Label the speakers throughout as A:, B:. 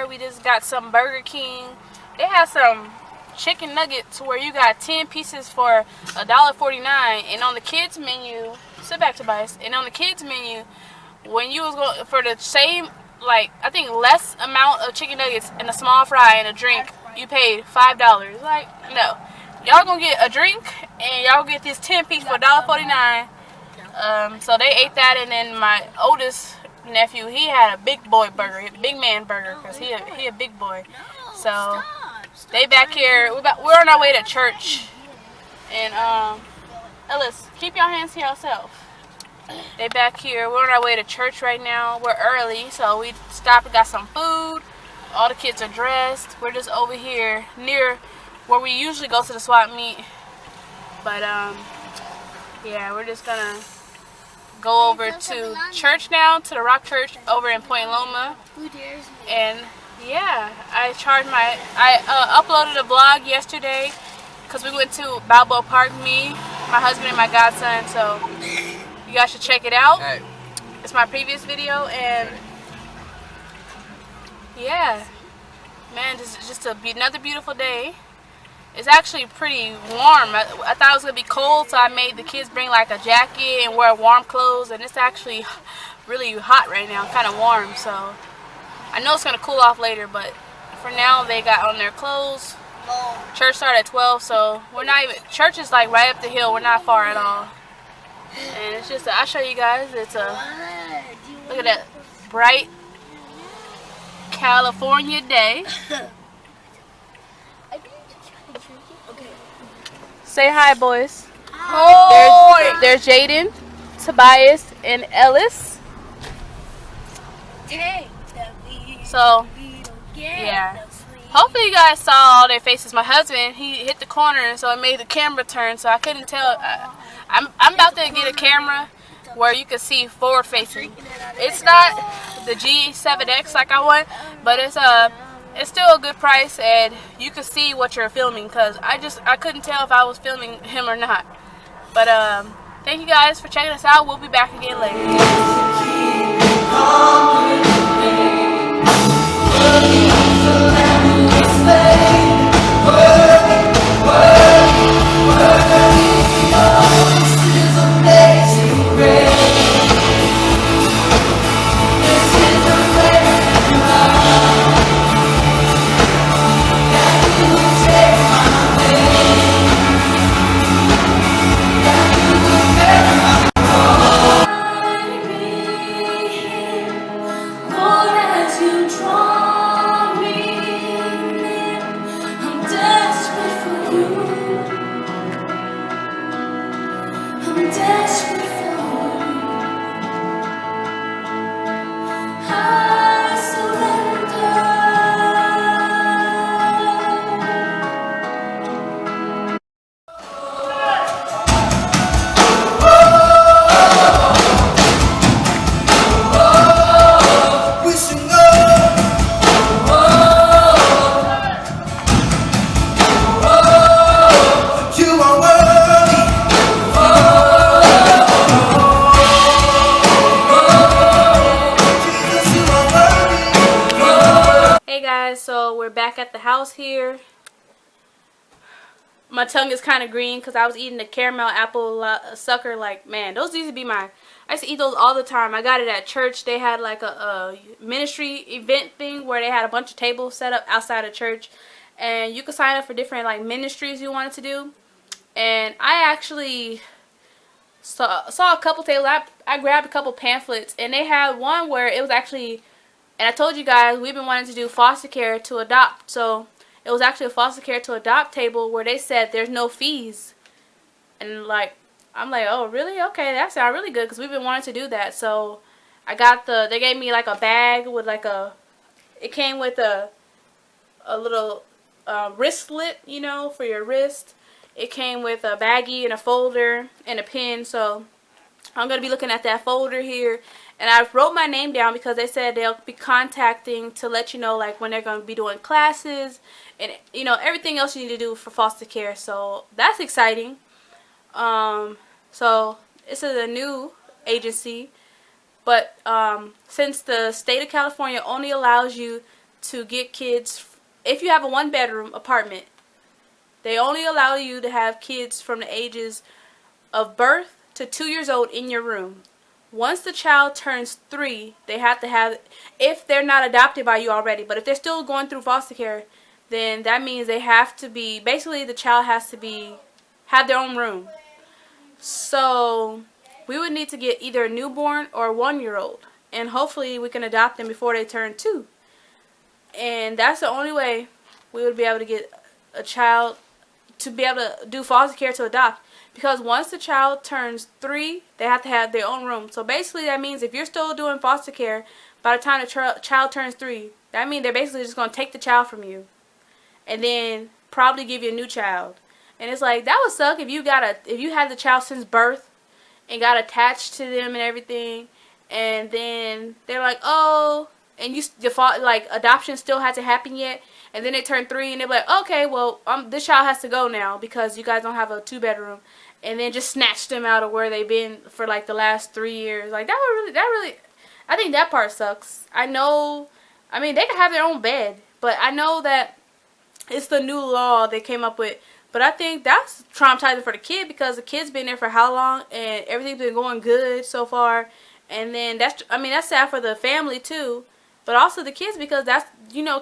A: here. We just got some Burger King. They have some chicken nuggets where you got 10 pieces for $1.49, and on the kids menu, sit back, Tobias, and on the kids menu, when you was going for the same, like, I think less amount of chicken nuggets and a small fry and a drink, you paid $5. Like, no. Y'all gonna get a drink and y'all get this 10 piece for $1.49. So they ate that, and then my oldest nephew, he had a big boy burger, big man burger, because he a big boy. So they back here, we're on our way to church. And Ellis, keep your hands to yourself. They back here, we're on our way to church right now. We're early, so we stopped and got some food. All the kids are dressed. We're just over here near where we usually go to the swap meet. But yeah, we're just gonna go over to church now, to the Rock Church over in Point Loma. And yeah, I uploaded a vlog yesterday because we went to Balboa Park, me, my husband, and my godson. So you guys should check it out.
B: Hey.
A: It's my previous video, and yeah, man, this is just another beautiful day. It's actually pretty warm. I thought it was going to be cold, so I made the kids bring like a jacket and wear warm clothes, and it's actually really hot right now, kind of warm. So I know it's going to cool off later, but for now they got on their clothes. Church started at 12, so we're not even, church is like right up the hill. We're not far at all. And it's just, I'll show you guys. It's a, look at that bright California day. Say hi, boys. Hi. There's Jaden, Tobias, and Ellis. So, yeah. Hopefully you guys saw all their faces. My husband, he hit the corner, so it made the camera turn, so I couldn't tell. I'm about to get a camera where you can see forward facing. It's not the G7X like I want, but it's still a good price, and you can see what you're filming, because I couldn't tell if I was filming him or not. But thank you guys for checking us out. We'll be back again later. So we're back at the house here. My tongue is kind of green because I was eating the caramel apple sucker. Like, man, those used to be I used to eat those all the time. I got it at church. They had like a ministry event thing where they had a bunch of tables set up outside of church, and you could sign up for different like ministries you wanted to do. And I actually saw a couple tables. I grabbed a couple pamphlets, and they had one where it was actually, and I told you guys we've been wanting to do foster care to adopt. So it was actually a foster care to adopt table where they said there's no fees. And like, I'm like, oh really? Okay, that sounds really good, because we've been wanting to do that. So I got they gave me like a bag with like it came with a little wristlet, you know, for your wrist. It came with a baggie and a folder and a pen. So I'm going to be looking at that folder here. And I wrote my name down because they said they'll be contacting to let you know like when they're going to be doing classes and, you know, everything else you need to do for foster care. So that's exciting. So this is a new agency, but since the state of California only allows you to get kids. If you have a 1-bedroom apartment, they only allow you to have kids from the ages of birth to 2 years old in your room. Once the child turns 3, they have to have, if they're not adopted by you already, but if they're still going through foster care, then that means they have to be, basically the child has to have their own room. So we would need to get either a newborn or a 1-year-old, and hopefully we can adopt them before they turn 2. And that's the only way we would be able to get a child to be able to do foster care to adopt. Because once the child turns 3, they have to have their own room. So basically that means if you're still doing foster care by the time the child turns 3, that means they're basically just going to take the child from you and then probably give you a new child. And it's like, that would suck if you had the child since birth and got attached to them and everything, and then they're like, oh, and like adoption still hasn't happened yet, and then they turn 3 and they're like, okay, well, this child has to go now because you guys don't have a 2-bedroom, and then just snatch them out of where they've been for like the last 3 years. Like that really, I think that part sucks. I mean, they can have their own bed, but I know that it's the new law they came up with. But I think that's traumatizing for the kid because the kid's been there for how long and everything's been going good so far. And then that's sad for the family too, but also the kids because that's,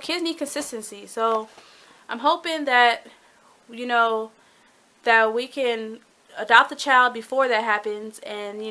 A: kids need consistency. So I'm hoping that, that we can adopt the child before that happens, and,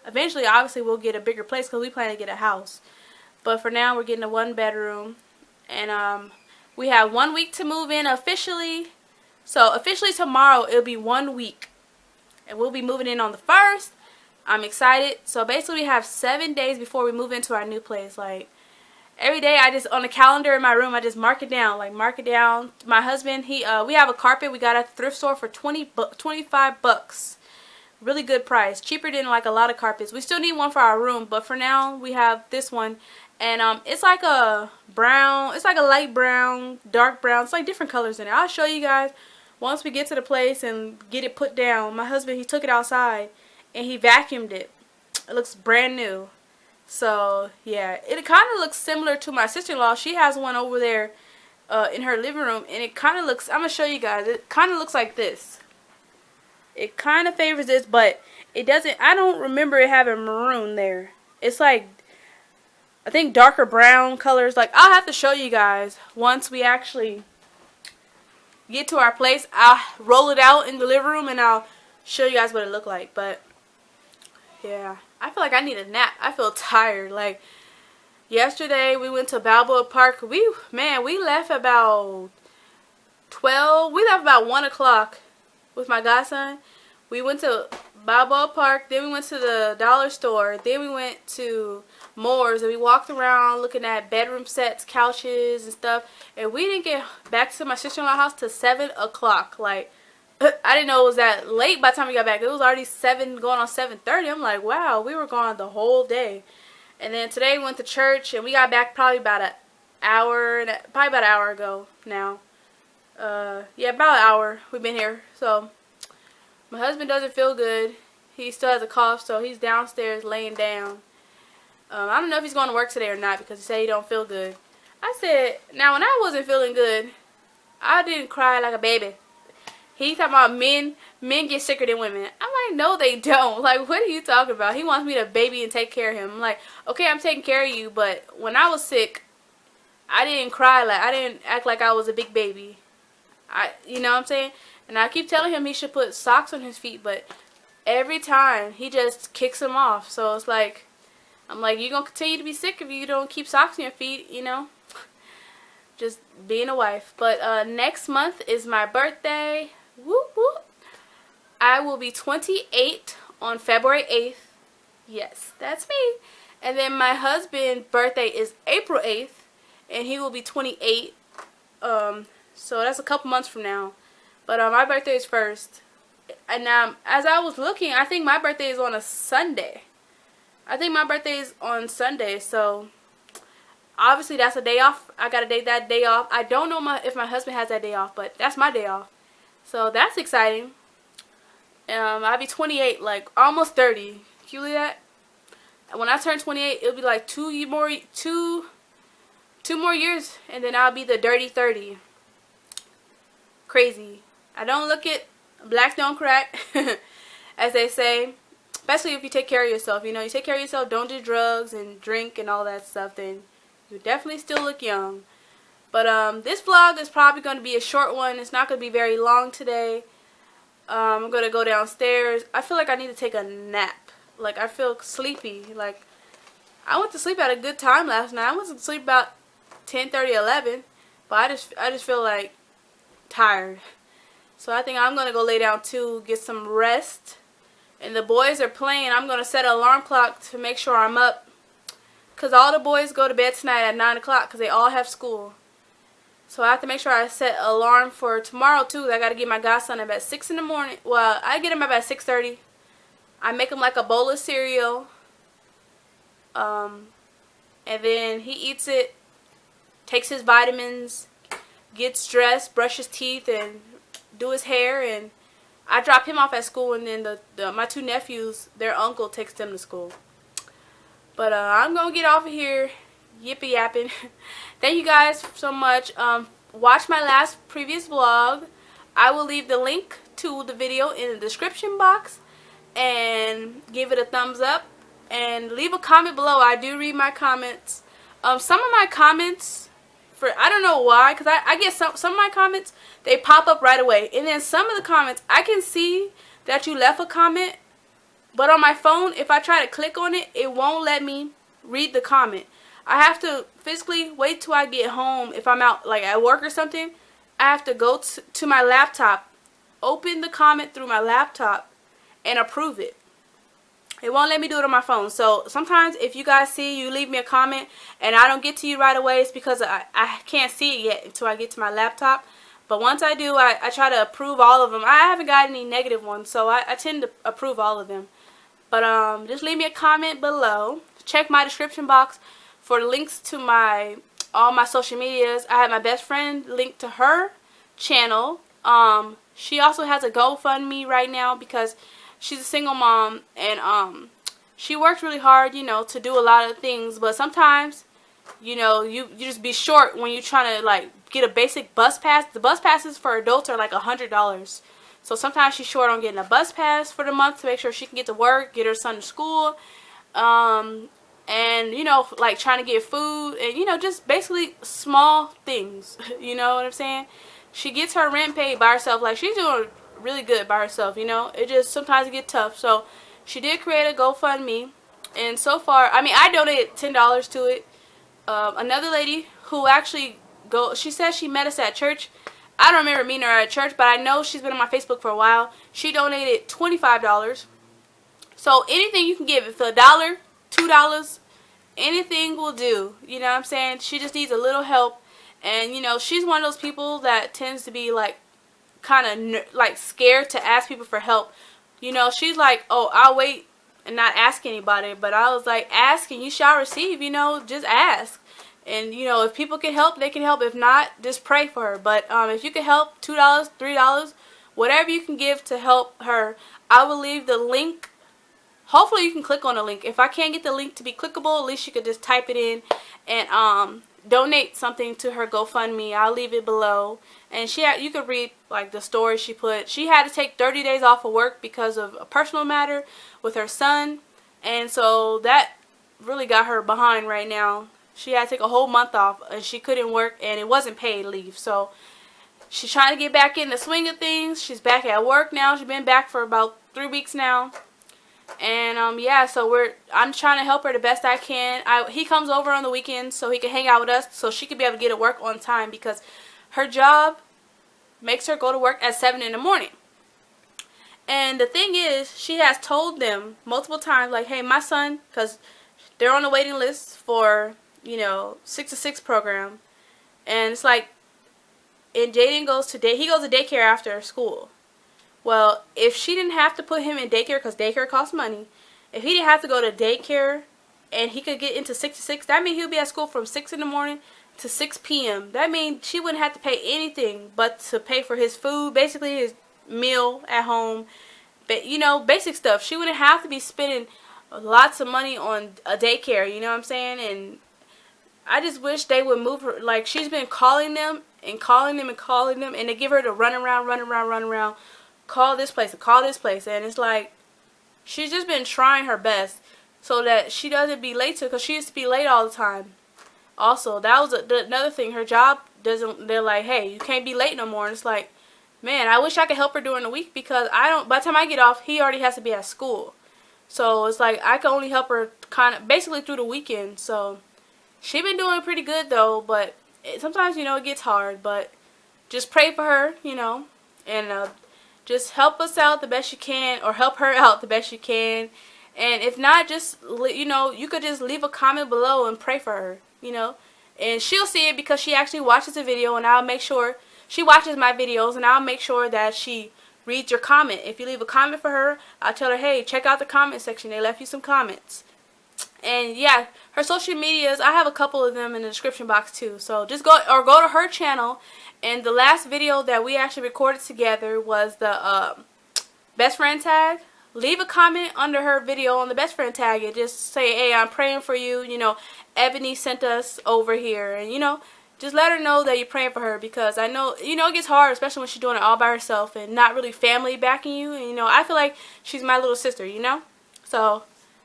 A: eventually obviously we'll get a bigger place because we plan to get a house. But for now we're getting a 1-bedroom, and we have 1 week to move in officially. So officially tomorrow it'll be 1 week, and we'll be moving in on the 1st. I'm excited. So basically we have 7 days before we move into our new place. Like every day on the calendar in my room, I just mark it down. My husband, we have a carpet we got at the thrift store for $25. Really good price. Cheaper than like a lot of carpets. We still need one for our room, but for now we have this one. And it's like a brown, it's like a light brown, dark brown. It's like different colors in it. I'll show you guys once we get to the place and get it put down. My husband, he took it outside and he vacuumed it. It looks brand new. So yeah, it kind of looks similar to my sister-in-law. She has one over there in her living room, and it kind of looks, I'm going to show you guys, it kind of looks like this. It kind of favors this, but it doesn't, I don't remember it having maroon there. It's like, I think darker brown colors. Like, I'll have to show you guys once we actually get to our place. I'll roll it out in the living room and I'll show you guys what it looked like. But yeah, I feel like I need a nap. I feel tired. Like yesterday we went to Balboa Park. We left about 12. We left about 1 o'clock with my godson. We went to Balboa Park, then we went to the dollar store, then we went to Moore's, and we walked around looking at bedroom sets, couches, and stuff, and we didn't get back to my sister-in-law's house till 7 o'clock. Like, I didn't know it was that late by the time we got back. It was already 7, going on 7:30. I'm like, wow, we were gone the whole day. And then today we went to church, and we got back probably about an hour ago now. Yeah, about an hour we've been here. So my husband doesn't feel good. He still has a cough, so he's downstairs laying down. I don't know if he's going to work today or not because he said he don't feel good. I said, now when I wasn't feeling good, I didn't cry like a baby. He talking about men get sicker than women. I'm like, no they don't. Like, what are you talking about? He wants me to baby and take care of him. I'm like, okay, I'm taking care of you, but when I was sick, I didn't cry. Like, I didn't act like I was a big baby. You know what I'm saying? And I keep telling him he should put socks on his feet, but every time he just kicks them off. So it's like, I'm like, you're going to continue to be sick if you don't keep socks on your feet, you know? Just being a wife. But next month is my birthday. Whoop, whoop. I will be 28 on February 8th. Yes, that's me. And then my husband's birthday is April 8th, and he will be 28. So that's a couple months from now. But my birthday is first. And as I was looking, I think my birthday is on a Sunday. I think my birthday is on Sunday, so obviously that's a day off. I got to take that day off. I don't know if my husband has that day off, but that's my day off. So that's exciting. I'll be 28, like almost 30. Can you believe that? When I turn 28, it'll be like two 2 more years, and then I'll be the dirty 30. Crazy. I don't look it. Black don't crack, as they say. Especially if you take care of yourself. You know, you take care of yourself, don't do drugs and drink and all that stuff, then you definitely still look young. But this vlog is probably going to be a short one. It's not going to be very long today. I'm going to go downstairs. I feel like I need to take a nap. Like, I feel sleepy. Like, I went to sleep at a good time last night. I went to sleep about 10:30, 11. But I just feel like tired. So I think I'm going to go lay down too, get some rest. And the boys are playing. I'm going to set an alarm clock to make sure I'm up. Because all the boys go to bed tonight at 9 o'clock because they all have school. So I have to make sure I set an alarm for tomorrow too. I got to get my godson up at 6 in the morning. Well, I get him up at 6:30. I make him like a bowl of cereal. And then he eats it, takes his vitamins, gets dressed, brushes teeth, and do his hair. And I drop him off at school, and then my 2 nephews, their uncle takes them to school. But I'm going to get off of here. Yippee yapping. Thank you guys so much. Watch my previous vlog. I will leave the link to the video in the description box, and give it a thumbs up and leave a comment below. I do read my comments. Some of my comments, I don't know why, because I get some of my comments, they pop up right away, and then some of the comments I can see that you left a comment, but on my phone, if I try to click on it, it won't let me read the comment. I have to physically wait till I get home. If I'm out like at work or something, I have to go to my laptop, open the comment through my laptop, and approve it. It won't let me do it on my phone. So sometimes if you guys see you leave me a comment and I don't get to you right away, it's because I can't see it yet until I get to my laptop. But once I do, I try to approve all of them. I haven't got any negative ones, so I tend to approve all of them. But just leave me a comment below. Check my description box for links to all my social medias. I have my best friend linked to her channel. She also has a GoFundMe right now because she's a single mom, and she works really hard, you know, to do a lot of things. But sometimes, you know, you just be short when you're trying to like get a basic bus pass. The bus passes for adults are like $100. So sometimes she's short on getting a bus pass for the month to make sure she can get to work, get her son to school. And, you know, like trying to get food and, you know, just basically small things. You know what I'm saying? She gets her rent paid by herself. Like, she's doing really good by herself, you know. It just sometimes get tough. So she did create a GoFundMe. And so far, I mean, I donated $10 to it. Another lady who actually she said she met us at church. I don't remember meeting her at church, but I know she's been on my Facebook for a while. She donated $25. So anything you can give, if $1, $2, anything will do. You know what I'm saying? She just needs a little help. And, you know, she's one of those people that tends to be, like, kind of, like, scared to ask people for help. You know, she's like, oh, I'll wait and not ask anybody. But I was like, ask and you shall receive, you know, just ask. And, you know, if people can help, they can help. If not, just pray for her. But if you can help, $2, $3, whatever you can give to help her, I will leave the link. Hopefully you can click on the link. If I can't get the link to be clickable, at least you could just type it in and donate something to her GoFundMe. I'll leave it below. And you could read like the story she put. She had to take 30 days off of work because of a personal matter with her son. And so that really got her behind right now. She had to take a whole month off and she couldn't work, and it wasn't paid leave. So she's trying to get back in the swing of things. She's back at work now. She's been back for about 3 weeks now. And yeah, so I'm trying to help her the best I can. He comes over on the weekends so he can hang out with us, so she can be able to get to work on time, because her job makes her go to work at 7 in the morning. And the thing is, she has told them multiple times, like, hey, my son, because they're on the waiting list for, you know, 6 to 6 program. And it's like, and Jaden goes to daycare after school. Well, if she didn't have to put him in daycare, because daycare costs money, if he didn't have to go to daycare and he could get into 6 to 6, that means he'll be at school from 6 in the morning to 6 p.m. That means she wouldn't have to pay anything but to pay for his food, basically his meal at home, but, you know, basic stuff. She wouldn't have to be spending lots of money on a daycare, you know what I'm saying? And I just wish they would move her. Like, she's been calling them and calling them and calling them, and they give her to run around, call this place and call this place. And it's like, she's just been trying her best so that she doesn't be late to, because she used to be late all the time. Also, that was another thing. Her job doesn't, they're like, hey, you can't be late no more. And it's like, man, I wish I could help her during the week, because I don't, by the time I get off, he already has to be at school. So it's like, I can only help her kind of basically through the weekend. So she been doing pretty good though, but sometimes, you know, it gets hard. But just pray for her, you know, and just help us out the best you can, or help her out the best you can. And if not, just, you know, you could just leave a comment below and pray for her, you know. And she'll see it, because she actually watches the video, and I'll make sure she watches my videos, and I'll make sure that she reads your comment. If you leave a comment for her, I'll tell her, hey, check out the comment section. They left you some comments. And yeah, her social medias, I have a couple of them in the description box too. So just go to her channel. And the last video that we actually recorded together was the best friend tag. Leave a comment under her video on the best friend tag and just say, hey, I'm praying for you. You know, Ebony sent us over here. And, you know, just let her know that you're praying for her, because I know, you know, it gets hard, especially when she's doing it all by herself and not really family backing you. And, you know, I feel like she's my little sister, you know. So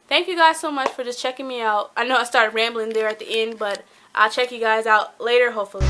A: thank you guys so much for just checking me out. I know I started rambling there at the end, but I'll check you guys out later, hopefully.